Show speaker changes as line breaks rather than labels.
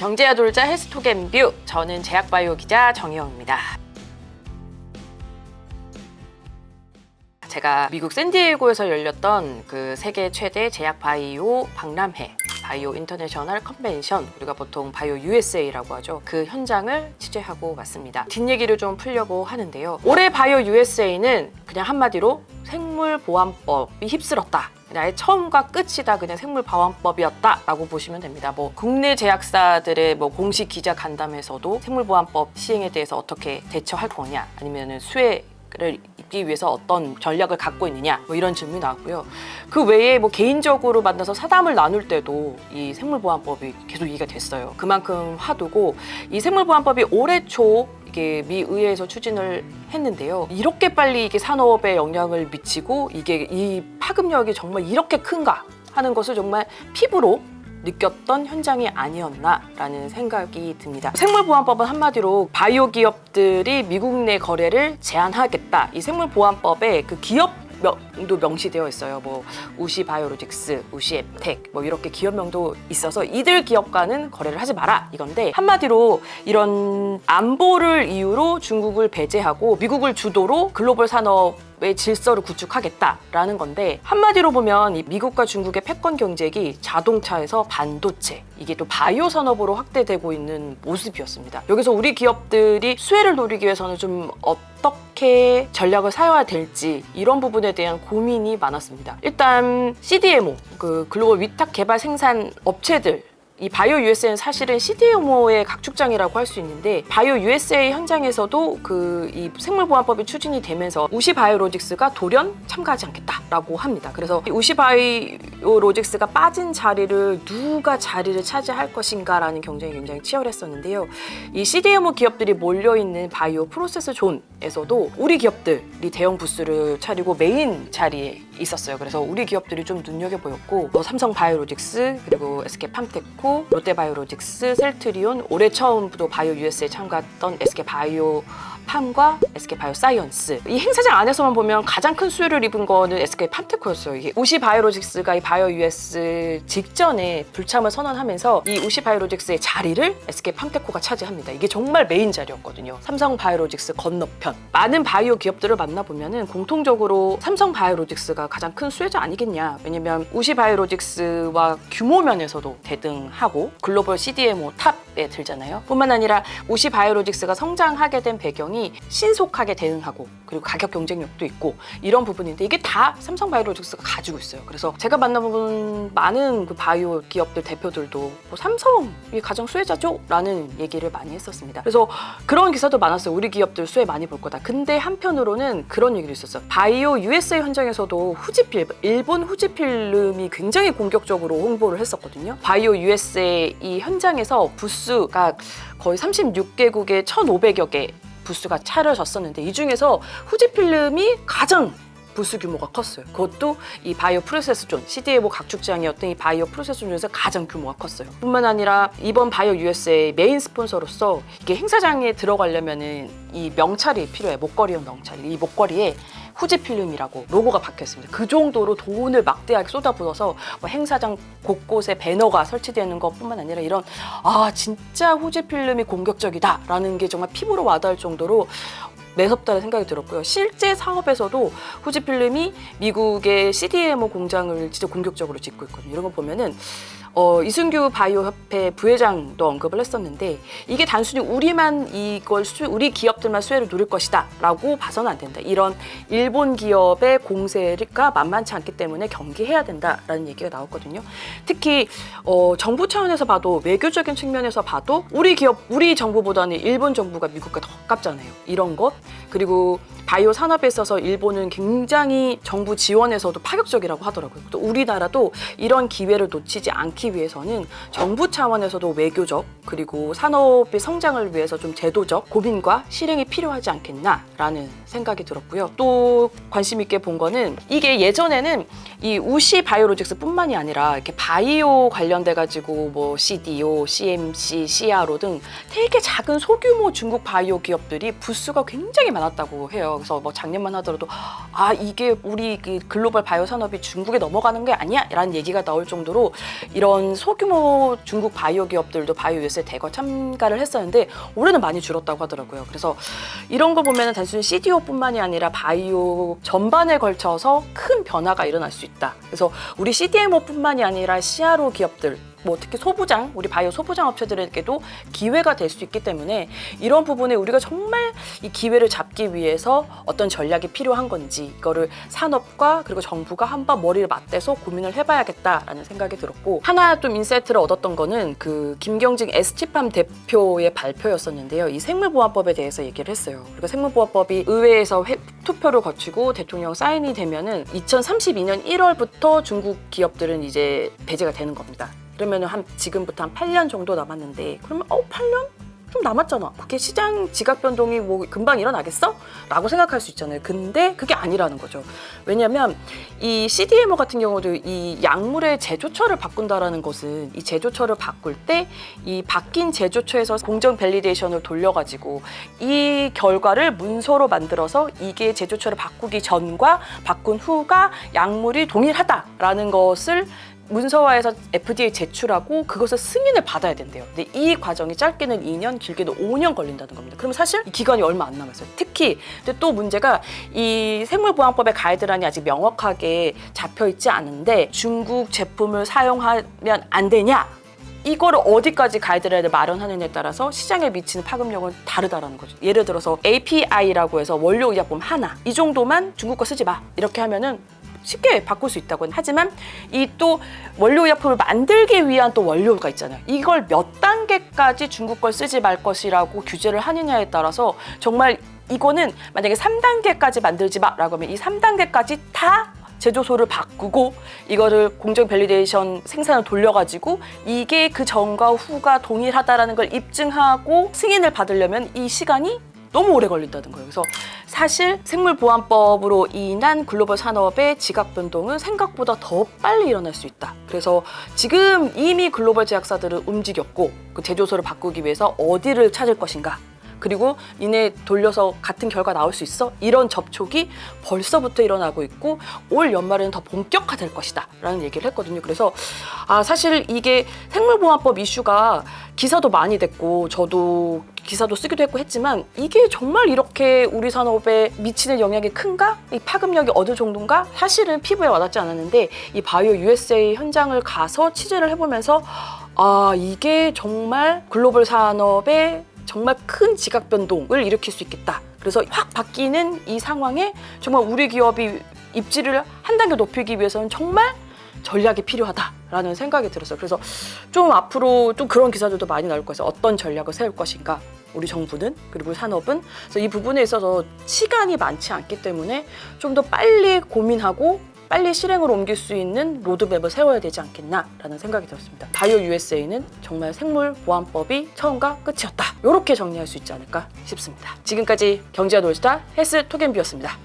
경제야 돌자 헬스톡 앤뷰, 저는 제약바이오 기자 정혜영입니다. 제가 미국 샌디에이고에서 열렸던 그 세계 최대 제약바이오 박람회, 바이오 인터내셔널 컨벤션, 우리가 보통 바이오 USA라고 하죠. 그 현장을 취재하고 왔습니다. 뒷얘기를 좀 풀려고 하는데요. 올해 바이오 USA는 그냥 한마디로 생물보안법이 휩쓸었다. 아예 처음과 끝이 다 그냥 생물보안법이었다라고 보시면 됩니다. 뭐 국내 제약사들의 뭐 공식 기자 간담회에서도 생물보안법 시행에 대해서 어떻게 대처할 거냐, 아니면은 수혜를 입기 위해서 어떤 전략을 갖고 있느냐, 뭐 이런 질문이 나왔고요. 그 외에 뭐 개인적으로 만나서 사담을 나눌 때도 이 생물보안법이 계속 얘기가 됐어요. 그만큼 화두고, 이 생물보안법이 올해 초 이게 미 의회에서 추진을 했는데요. 이렇게 빨리 이게 산업에 영향을 미치고 이게 이 파급력이 정말 이렇게 큰가 하는 것을 정말 피부로 느꼈던 현장이 아니었나라는 생각이 듭니다. 생물보안법은 한마디로 바이오 기업들이 미국 내 거래를 제한하겠다. 이 생물보안법에 그 기업명도 명시되어 있어요. 뭐 우시 바이오로직스, 우시 앱텍, 뭐 이렇게 기업명도 있어서 이들 기업과는 거래를 하지 마라 이건데, 한마디로 이런 안보를 이유로 중국을 배제하고 미국을 주도로 글로벌 산업의 질서를 구축하겠다라는 건데, 한마디로 보면 이 미국과 중국의 패권 경쟁이 자동차에서 반도체, 이게 또 바이오 산업으로 확대되고 있는 모습이었습니다. 여기서 우리 기업들이 수혜를 노리기 위해서는 좀 어떻게 전략을 세워야 될지, 이런 부분에 대한 고민이 많았습니다. 일단 CDMO, 그 글로벌 위탁 개발 생산 업체들, 이 바이오 USA는 사실은 CDMO의 각축장이라고 할 수 있는데, 바이오 USA 현장에서도 그 이 생물보안법이 추진이 되면서 우시 바이오로직스가 돌연 참가하지 않겠다라고 합니다. 그래서 이 우시 바이오로직스가 빠진 자리를 누가 자리를 차지할 것인가라는 경쟁이 굉장히 치열했었는데요. 이 CDMO 기업들이 몰려있는 바이오 프로세스 존에서도 우리 기업들이 대형 부스를 차리고 메인 자리에 있었어요. 그래서 우리 기업들이 좀 눈여겨보였고, 삼성 바이오로직스, 그리고 SK 팜테코, 롯데바이오로직스, 셀트리온, 올해 처음부터 바이오 USA에 참가했던 SK 바이오 팜과 SK 바이오사이언스, 이 행사장 안에서만 보면 가장 큰 수혜를 입은 거는 SK 팜테코였어요. 이게 우시 바이오로직스가 이 바이오 US 직전에 불참을 선언하면서 이 우시 바이오로직스의 자리를 SK 팜테코가 차지합니다. 이게 정말 메인 자리였거든요. 삼성 바이오로직스 건너편. 많은 바이오 기업들을 만나보면은 공통적으로 삼성 바이오로직스가 가장 큰 수혜자 아니겠냐. 왜냐면 우시 바이오로직스와 규모 면에서도 대등하고 글로벌 CDMO 탑에 들잖아요. 뿐만 아니라 우시 바이오로직스가 성장하게 된 배경이 신속하게 대응하고, 그리고 가격 경쟁력도 있고, 이런 부분인데 이게 다 삼성 바이오로직스가 가지고 있어요. 그래서 제가 만나본 많은 그 바이오 기업들 대표들도 뭐 삼성이 가장 수혜자죠? 라는 얘기를 많이 했었습니다. 그래서 그런 기사도 많았어요. 우리 기업들 수혜 많이 볼 거다. 근데 한편으로는 그런 얘기도 있었어요. 바이오 USA 현장에서도 일본 후지필름이 굉장히 공격적으로 홍보를 했었거든요. 바이오 USA 이 현장에서 부스가 거의 36개국에 1,500여 개 부스가 차려졌었는데, 이 중에서 후지필름이 가장 부스 규모가 컸어요. 그것도 이 바이오 프로세스 존, CDMO 각축장이었던 이 바이오 프로세스 존에서 가장 규모가 컸어요. 뿐만 아니라 이번 바이오 USA 메인 스폰서로서 이게 행사장에 들어가려면은 이 명찰이 필요해. 목걸이용 명찰. 이 목걸이에 후지필름이라고 로고가 박혀 있습니다. 그 정도로 돈을 막대하게 쏟아부어서 뭐 행사장 곳곳에 배너가 설치되는 것뿐만 아니라 이런, 진짜 후지필름이 공격적이다라는 게 정말 피부로 와닿을 정도로 매섭다는 생각이 들었고요. 실제 사업에서도 후지필름이 미국의 CDMO 공장을 진짜 공격적으로 짓고 있거든요. 이런 거 보면은 이순규 바이오협회 부회장도 언급을 했었는데, 이게 단순히 우리 기업들만 수혜를 누릴 것이다 라고 봐서는 안 된다. 이런 일본 기업의 공세가 만만치 않기 때문에 경계해야 된다라는 얘기가 나왔거든요. 특히 정부 차원에서 봐도, 외교적인 측면에서 봐도 우리 정부보다는 일본 정부가 미국과 더 가깝잖아요. 이런 것, 그리고 바이오 산업에 있어서 일본은 굉장히 정부 지원에서도 파격적이라고 하더라고요. 또 우리나라도 이런 기회를 놓치지 않기 위해서는 정부 차원에서도 외교적, 그리고 산업의 성장을 위해서 좀 제도적 고민과 실행이 필요하지 않겠나라는 생각이 들었고요. 또 관심 있게 본 거는, 이게 예전에는 이 우시 바이오로직스 뿐만이 아니라 이렇게 바이오 관련돼 가지고 뭐 CDO, CMC, CRO 등 되게 작은 소규모 중국 바이오 기업들이 부스가 굉장히 많았다고 해요. 있어요. 그래서 뭐 작년만 하더라도 이게 우리 그 글로벌 바이오 산업이 중국에 넘어가는 게 아니야? 라는 얘기가 나올 정도로 이런 소규모 중국 바이오 기업들도 바이오 유에스에 대거 참가를 했었는데 올해는 많이 줄었다고 하더라고요. 그래서 이런 거 보면 단순히 CDMO뿐만이 아니라 바이오 전반에 걸쳐서 큰 변화가 일어날 수 있다. 그래서 우리 CDMO뿐만이 아니라 CRO 기업들, 뭐 특히 소부장, 우리 바이오 소부장 업체들에게도 기회가 될 수 있기 때문에 이런 부분에 우리가 정말 이 기회를 잡기 위해서 어떤 전략이 필요한 건지 이거를 산업과 그리고 정부가 한번 머리를 맞대서 고민을 해봐야겠다라는 생각이 들었고, 하나 좀 인사이트를 얻었던 거는 그 김경진 ST팜 대표의 발표였었는데요. 이 생물보안법에 대해서 얘기를 했어요. 그리고 생물보안법이 의회에서 투표를 거치고 대통령 사인이 되면은 2032년 1월부터 중국 기업들은 이제 배제가 되는 겁니다. 그러면 지금부터 한 8년 정도 남았는데, 그러면 8년? 좀 남았잖아. 그게 시장 지각 변동이 뭐 금방 일어나겠어? 라고 생각할 수 있잖아요. 근데 그게 아니라는 거죠. 왜냐면 이 CDMO 같은 경우도 이 약물의 제조처를 바꾼다라는 것은, 이 제조처를 바꿀 때 이 바뀐 제조처에서 공정 밸리데이션을 돌려가지고 이 결과를 문서로 만들어서 이게 제조처를 바꾸기 전과 바꾼 후가 약물이 동일하다라는 것을 문서화해서 FDA에 제출하고 그것을 승인을 받아야 된대요. 근데 이 과정이 짧게는 2년, 길게는 5년 걸린다는 겁니다. 그럼 사실 이 기간이 얼마 안 남았어요. 특히 근데 또 문제가 이 생물보안법의 가이드라인이 아직 명확하게 잡혀 있지 않은데 중국 제품을 사용하면 안 되냐? 이거를 어디까지 가이드라인을 마련하느냐에 따라서 시장에 미치는 파급력은 다르다라는 거죠. 예를 들어서 API라고 해서 원료 의약품 하나, 이 정도만 중국 거 쓰지 마, 이렇게 하면은 쉽게 바꿀 수 있다고. 하지만 이 또 원료 의약품을 만들기 위한 또 원료가 있잖아요. 이걸 몇 단계까지 중국 걸 쓰지 말 것이라고 규제를 하느냐에 따라서 정말 이거는 만약에 3단계까지 만들지 마라고 하면 이 3단계까지 다 제조소를 바꾸고 이거를 공정 밸리데이션 생산을 돌려가지고 이게 그 전과 후가 동일하다라는 걸 입증하고 승인을 받으려면 이 시간이 너무 오래 걸린다는 거예요. 그래서 사실 생물보안법으로 인한 글로벌 산업의 지각 변동은 생각보다 더 빨리 일어날 수 있다. 그래서 지금 이미 글로벌 제약사들은 움직였고 그 제조소를 바꾸기 위해서 어디를 찾을 것인가, 그리고 니네 돌려서 같은 결과 나올 수 있어? 이런 접촉이 벌써부터 일어나고 있고 올 연말에는 더 본격화될 것이다 라는 얘기를 했거든요. 그래서 사실 이게 생물보안법 이슈가 기사도 많이 됐고 저도 기사도 쓰기도 했고 했지만 이게 정말 이렇게 우리 산업에 미치는 영향이 큰가? 이 파급력이 어느 정도인가? 사실은 피부에 와닿지 않았는데 이 바이오 USA 현장을 가서 취재를 해보면서 이게 정말 글로벌 산업에 정말 큰 지각 변동을 일으킬 수 있겠다. 그래서 확 바뀌는 이 상황에 정말 우리 기업이 입지를 한 단계 높이기 위해서는 정말 전략이 필요하다라는 생각이 들었어요. 그래서 좀 앞으로 좀 그런 기사들도 많이 나올 거예요. 어떤 전략을 세울 것인가, 우리 정부는, 그리고 산업은. 그래서 이 부분에 있어서 시간이 많지 않기 때문에 좀 더 빨리 고민하고 빨리 실행으로 옮길 수 있는 로드맵을 세워야 되지 않겠나라는 생각이 들었습니다. 바이오 USA는 정말 생물보안법이 처음과 끝이었다. 이렇게 정리할 수 있지 않을까 싶습니다. 지금까지 경제와 놀스타 헬스 톡앤뷰였습니다.